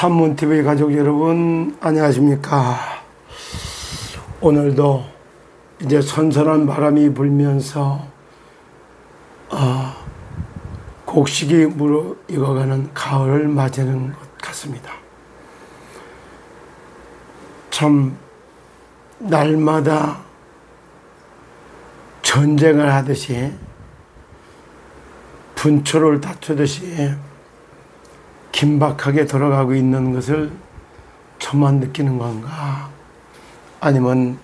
산문TV 가족 여러분 안녕하십니까. 오늘도 이제 선선한 바람이 불면서 곡식이 무르익어가는 가을을 맞이하는 것 같습니다. 참 날마다 전쟁을 하듯이 분초를 다투듯이 긴박하게 돌아가고 있는 것을 저만 느끼는 건가? 아니면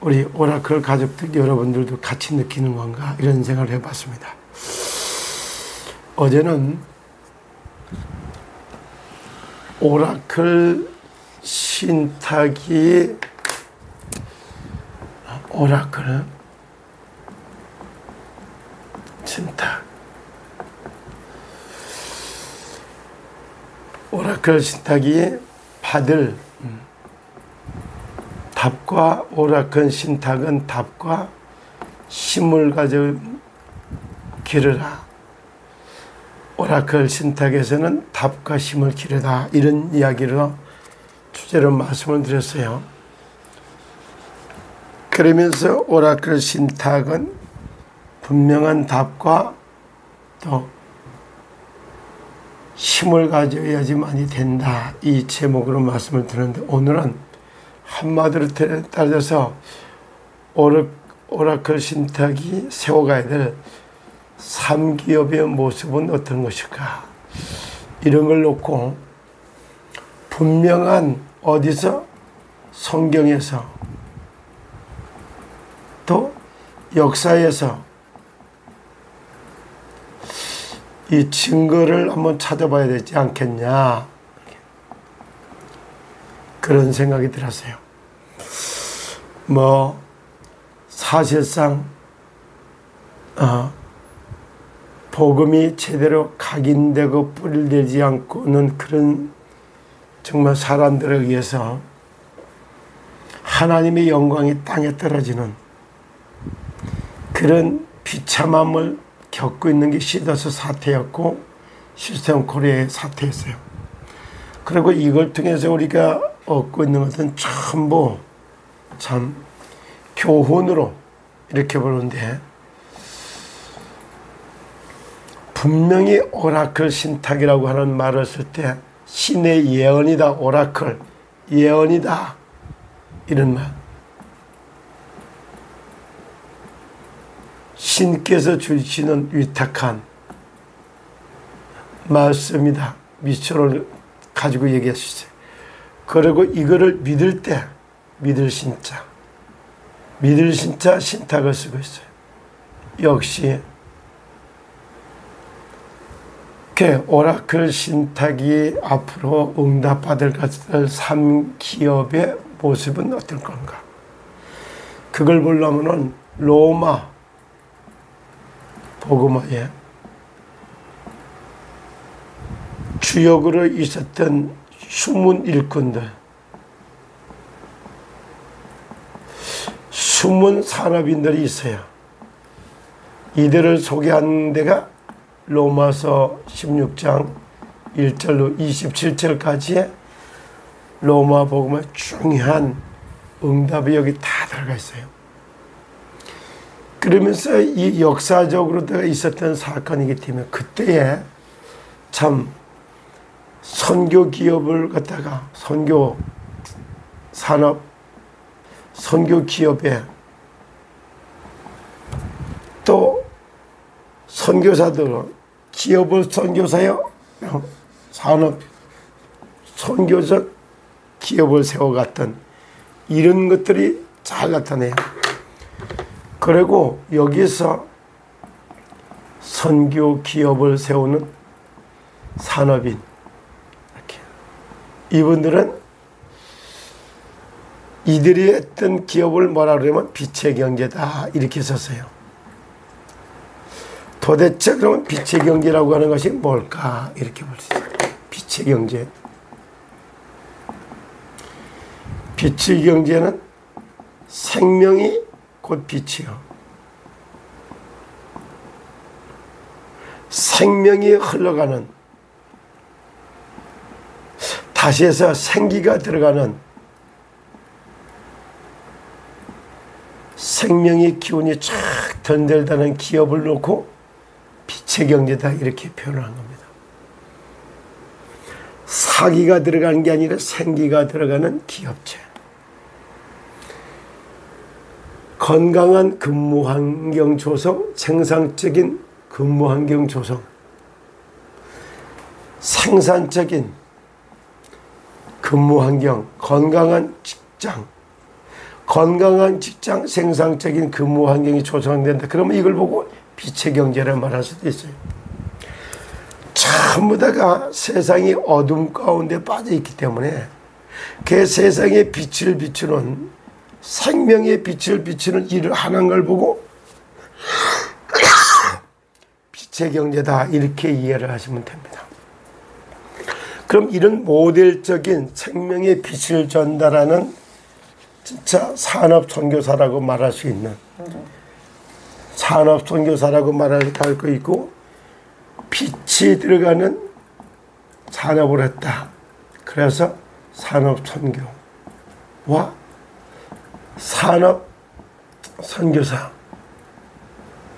우리 오라클 가족들 여러분들도 같이 느끼는 건가? 이런 생각을 해봤습니다. 어제는 오라클 신탁이 오라클 신탁 오라클 신탁이 받을 답과 오라클 신탁은 답과 힘을 가져 기르라. 오라클 신탁에서는 답과 힘을 기르라. 이런 이야기로 주제로 말씀을 드렸어요. 그러면서 오라클 신탁은 분명한 답과 또 힘을 가져야지만이 된다. 이 제목으로 말씀을 드렸는데 오늘은 한마디로 따져서 오라클 신탁이 세워가야 될 3기업의 모습은 어떤 것일까? 이런 걸 놓고 분명한 어디서 성경에서 또 역사에서 이 증거를 한번 찾아봐야 되지 않겠냐, 그런 생각이 들었어요. 사실상 복음이 제대로 각인되고 뿌리되지 않고는 그런 정말 사람들에 의해서 하나님의 영광이 땅에 떨어지는 그런 비참함을 겪고 있는 게 시더스 사태였고 시스템 코리아의 사태였어요. 그리고 이걸 통해서 우리가 얻고 있는 것은 전부 참 교훈으로 이렇게 보는데, 분명히 오라클 신탁이라고 하는 말을 쓸 때 신의 예언이다, 오라클 예언이다, 이런 말. 신께서 주시는 위탁한 말씀이다. 미처를 가지고 얘기하셨어요. 그리고 이거를 믿을 때 믿을 신자 신탁을 쓰고 있어요. 역시 오라클 신탁이 앞으로 응답받을 것을 3기업의 모습은 어떨 건가? 그걸 보려면은 로마 복음화에 주역으로 있었던 숨은 일꾼들, 숨은 산업인들이 있어요. 이들을 소개한 데가 로마서 16장 1절로 27절까지의 로마 복음의 중요한 응답이 여기 다 들어가 있어요. 그러면서 이 역사적으로 있었던 사건이기 때문에 그때에 참 선교 기업을 갖다가 선교 산업, 선교 기업에 또 선교사들은 기업을 선교사요, 산업, 선교적 기업을 세워갔던 이런 것들이 잘 나타나요. 그리고 여기서 선교 기업을 세우는 산업인, 이렇게 이분들은 이들이 했던 기업을 뭐라 그러면 빛의 경제다, 이렇게 썼어요. 도대체 그러면 빛의 경제라고 하는 것이 뭘까? 이렇게 볼 수 있어요. 빛의 경제. 빛의 경제는 생명이 곧 빛이요. 생명이 흘러가는 다시 해서 생기가 들어가는 생명의 기운이 쫙 던들다는 기업을 놓고 빛의 경제다 이렇게 표현을 한 겁니다. 사기가 들어가는 게 아니라 생기가 들어가는 기업체. 건강한 근무 환경 조성, 생산적인 근무 환경 조성, 생산적인 근무 환경, 건강한 직장, 생산적인 근무 환경이 조성된다. 그러면 이걸 보고 빛의 경제를 말할 수도 있어요. 전부 다가 세상이 어둠 가운데 빠져 있기 때문에 그 세상에 빛을 비추는, 생명의 빛을 비추는 일을 하는 걸 보고 빛의 경제다 이렇게 이해를 하시면 됩니다. 그럼 이런 모델적인 생명의 빛을 전달하는 진짜 산업 선교사라고 말할 수 있는, 산업 선교사라고 말할 거 있고, 빛이 들어가는 산업을 했다. 그래서 산업 선교와 산업 선교사,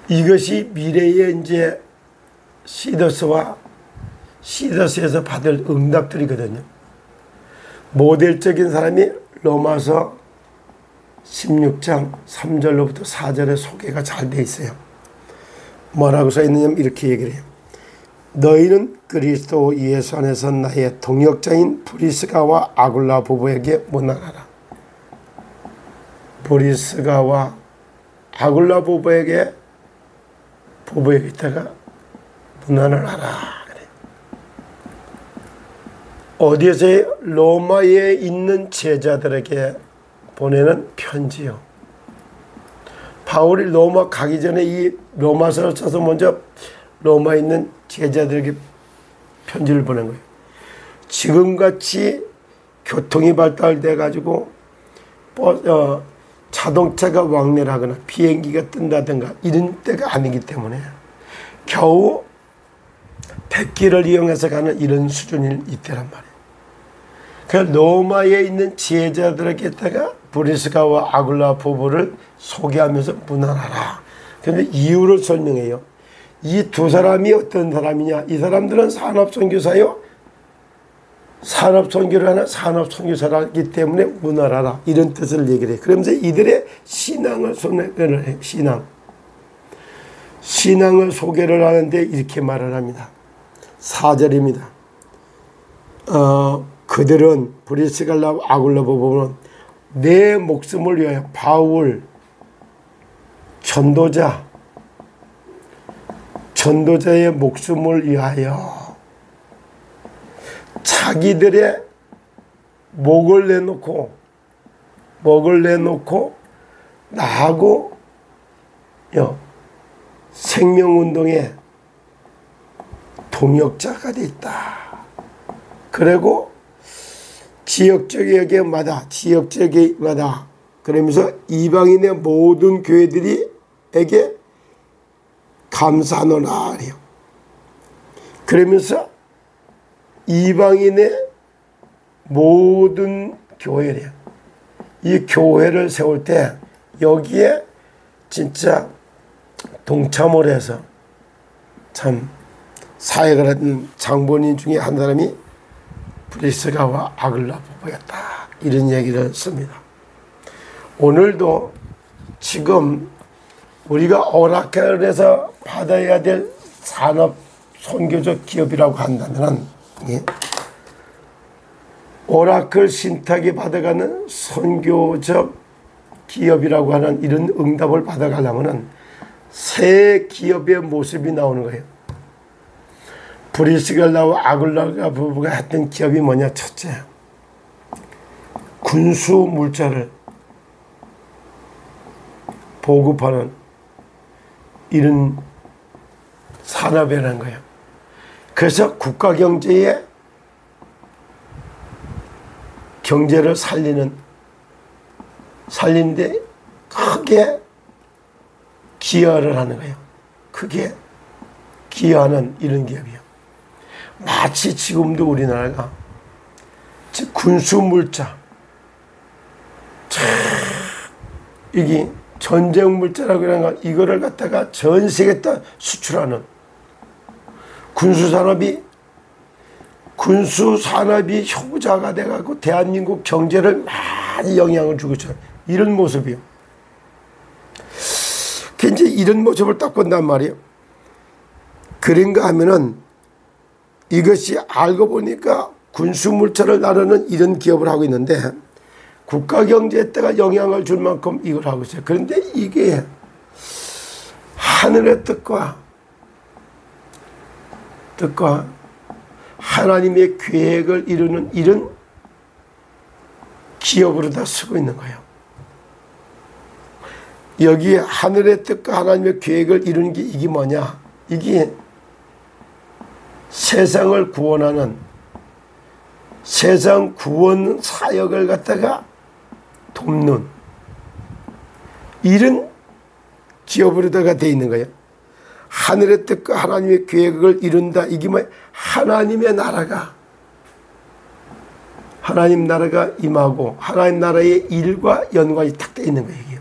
이것이 미래의 이제 시더스에서 받을 응답들이거든요. 모델적인 사람이 로마서 16장 3절로부터 4절의 소개가 잘 돼 있어요. 뭐라고 써 있느냐면 이렇게 얘기를 해요. 너희는 그리스도 예수 안에서 나의 동역자인 브리스가와 아굴라 부부에게 문안하라. 브리스가와 아굴라 부부에게 있다가 문안을 하라. 어디에서? 로마에 있는 제자들에게 보내는 편지요. 바울이 로마 가기 전에 이 로마서를 써서 먼저 로마에 있는 제자들에게 편지를 보낸 거예요. 지금같이 교통이 발달돼 가지고 자동차가 왕래하거나 비행기가 뜬다든가 이런 때가 아니기 때문에 겨우 백기를 이용해서 가는 이런 수준일 이때란 말이에요. 그래서 로마에 있는 제자들에게다가 브리스가와 아굴라 부부를 소개하면서 문안하라. 그런데 이유를 설명해요. 이 두 사람이 어떤 사람이냐? 이 사람들은 산업선교사요. 산업선교를 하는 산업선교사라기 때문에 문안하라. 이런 뜻을 얘기를 해요. 그러면서 이들의 신앙을 소개를 해요. 신앙을 소개를 하는데 이렇게 말을 합니다. 4절입니다. 그들은 브리스가와 아굴라 부부는 내 목숨을 위하여 바울 전도자의 목숨을 위하여 자기들의 목을 내놓고 나하고 생명운동에 동역자가 돼 있다. 그리고 지역적에게마다 그러면서 이방인의 모든 교회들에게 감사하노라 그래요. 그러면서 이방인의 모든 교회래요. 이 교회를 세울 때 여기에 진짜 동참을 해서 참 사역을 하는 장본인 중에 한 사람이 브리스가와 아굴라 부부였다. 이런 얘기를 씁니다. 오늘도 지금 우리가 오라클에서 받아야 될 산업 선교적 기업이라고 한다면 오라클 신탁이 받아가는 선교적 기업이라고 하는 이런 응답을 받아가려면 새 기업의 모습이 나오는 거예요. 브리스가와 아굴라 부부가 했던 기업이 뭐냐? 첫째, 군수 물자를 보급하는 이런 산업이라는 거예요. 그래서 국가 경제를 살리는데 크게 기여를 하는 거예요. 크게 기여하는 이런 기업이에요. 마치 지금도 우리나라가 즉 군수물자, 이게 전쟁 물자라고 하는 건 이거를 갖다가 전 세계에 다 수출하는 군수산업이 효자가 돼가지고 대한민국 경제를 많이 영향을 주고 있어요. 이런 모습이요. 이제 이런 모습을 딱 본단 말이에요. 그런가 하면은 이것이 알고 보니까 군수물자를 나르는 이런 기업을 하고 있는데 국가경제에다가 영향을 줄 만큼 이걸 하고 있어요. 그런데 이게 하늘의 뜻과 하나님의 계획을 이루는 이런 기업으로 다 쓰고 있는 거예요. 여기에 하늘의 뜻과 하나님의 계획을 이루는 게 이게 뭐냐? 이게 세상을 구원하는 세상 구원 사역을 갖다가 돕는 이런 기업으로다가 되어 있는 거예요. 하늘의 뜻과 하나님의 계획을 이룬다. 이게 뭐 하나님의 나라가 임하고 하나님 나라의 일과 연관이 딱 되어 있는 거예요. 이게.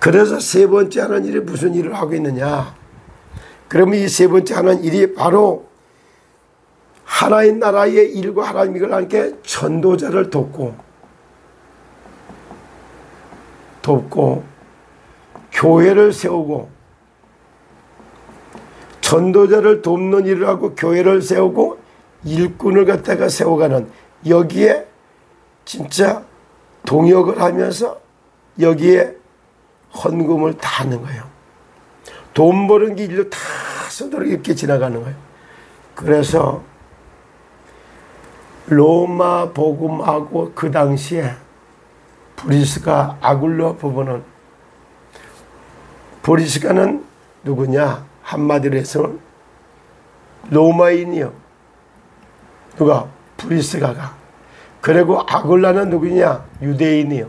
그래서 세 번째 하는 일이 무슨 일을 하고 있느냐? 그러면 이 세 번째 하는 일이 바로 하나님 나라의 일과 하나님 이걸 함께 전도자를 돕고 교회를 세우고 전도자를 돕는 일을 하고 교회를 세우고 일꾼을 갖다가 세워가는 여기에 진짜 동역을 하면서 여기에 헌금을 다 하는 거예요. 돈 버는 길로 다 서도록 이렇게 지나가는 거예요. 그래서 로마 복음하고 그 당시에 브리스가 아굴라 부부는 브리스가는 누구냐? 한마디로 해서 로마인이요. 누가? 브리스가가. 그리고 아굴라는 누구냐? 유대인이요.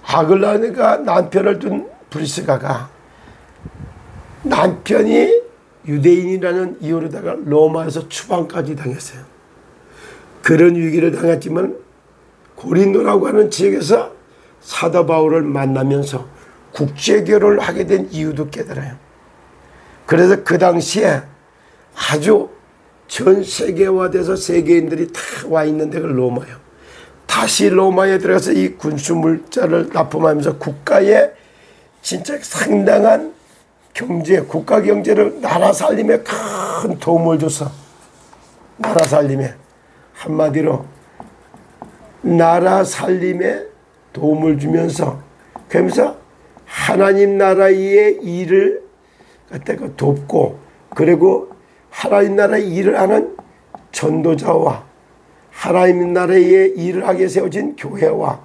아굴라가 남편을 둔 브리스가가 남편이 유대인이라는 이유로다가 로마에서 추방까지 당했어요. 그런 위기를 당했지만 고린도라고 하는 지역에서 사도 바울을 만나면서 국제결혼을 하게 된 이유도 깨달아요. 그래서 그 당시에 아주 전 세계화돼서 세계인들이 다 와 있는 데가 로마예요. 다시 로마에 들어가서 이 군수물자를 납품하면서 국가에 진짜 상당한 경제, 국가 경제를 나라 살림에 큰 도움을 줬어. 나라 살림에. 한마디로 나라 살림에 도움을 주면서 그러면서 하나님 나라의 일을 갖다가 돕고 그리고 하나님 나라의 일을 하는 전도자와 하나님 나라의 일을 하게 세워진 교회와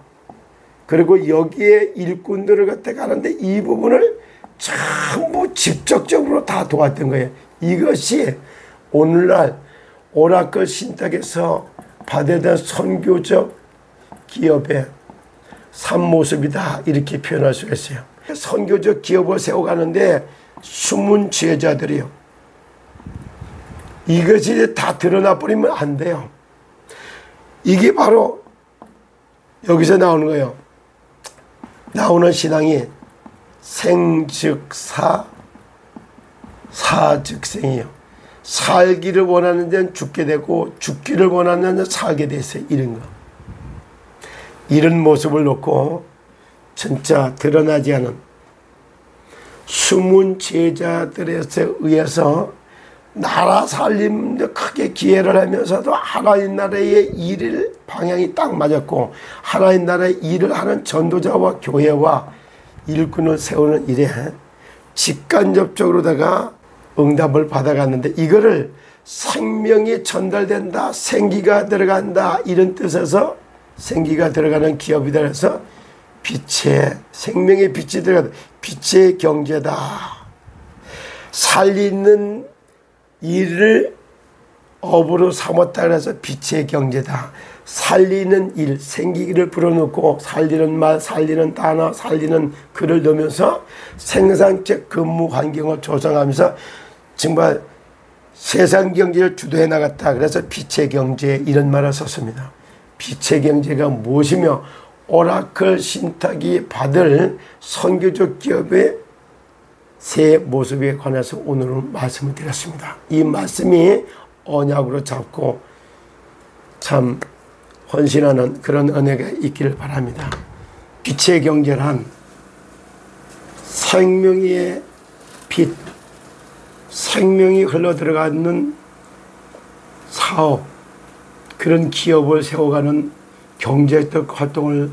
그리고 여기에 일꾼들을 갖다가 하는데 이 부분을 전부 직접적으로 다 도왔던 거예요. 이것이 오늘날 오라클 신탁에서 받아들인 선교적 기업의 산모습이다 이렇게 표현할 수가 있어요. 선교적 기업을 세워가는데 숨은 제자들이요. 이것이 다 드러나 버리면 안 돼요. 이게 바로 여기서 나오는 거예요. 나오는 신앙이 생즉사, 사즉생이요. 살기를 원하는 데는 죽게 되고 죽기를 원하는 데는 살게 돼 있어요. 이런 거. 이런 모습을 놓고 진짜 드러나지 않은 숨은 제자들에 의해서 나라 살림도 크게 기회를 하면서도 하나님 나라의 일을 방향이 딱 맞았고 하나님 나라의 일을 하는 전도자와 교회와 일꾼을 세우는 일에 직간접적으로다가 응답을 받아갔는데 이거를 생명이 전달된다, 생기가 들어간다 이런 뜻에서 생기가 들어가는 기업이다 해서 빛의 생명의 빛이 들어간다. 빛의 경제다. 살리는 일을 업으로 삼았다 그래서 빛의 경제다. 살리는 일, 생기를 불어넣고 살리는 말, 살리는 단어, 살리는 글을 넣으면서 생산적 근무 환경을 조성하면서 정말 세상 경제를 주도해 나갔다. 그래서 빛의 경제 이런 말을 썼습니다. 빛의 경제가 무엇이며 오라클 신탁이 받을 선교적 기업의 새 모습에 관해서 오늘은 말씀을 드렸습니다. 이 말씀이 언약으로 잡고 참 헌신하는 그런 은혜가 있기를 바랍니다. 빛의 경제란 생명의 빛, 생명이 흘러들어가는 사업, 그런 기업을 세워가는 경제적 활동을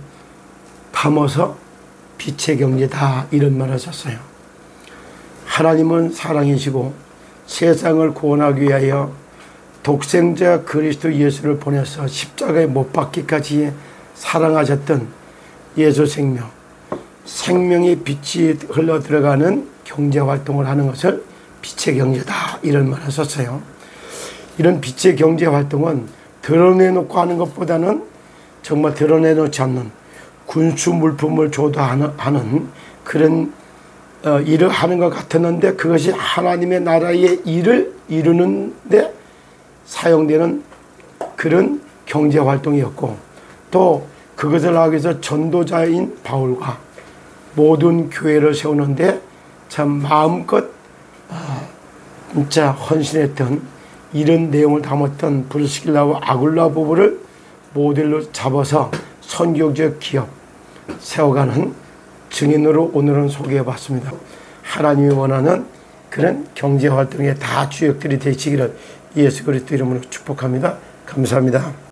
담아서 빛의 경제다 이런 말을 썼어요. 하나님은 사랑이시고 세상을 구원하기 위하여 독생자 그리스도 예수를 보내서 십자가에 못 박기까지 사랑하셨던 예수 생명, 생명의 빛이 흘러들어가는 경제활동을 하는 것을 빛의 경제다 이런 말을 썼어요. 이런 빛의 경제활동은 드러내놓고 하는 것보다는 정말 드러내놓지 않는 군수 물품을 조도하는 그런 일을 하는 것 같았는데, 그것이 하나님의 나라의 일을 이루는데 사용되는 그런 경제활동이었고, 또 그것을 하기 위해서 전도자인 바울과 모든 교회를 세우는데 참 마음껏 진짜 헌신했던 이런 내용을 담았던 브리스길라와 아굴라 부부를 모델로 잡아서 선교적 기업 세워가는 증인으로 오늘은 소개해봤습니다. 하나님이 원하는 그런 경제활동의 다 주역들이 되시기를 예수 그리스도 이름으로 축복합니다. 감사합니다.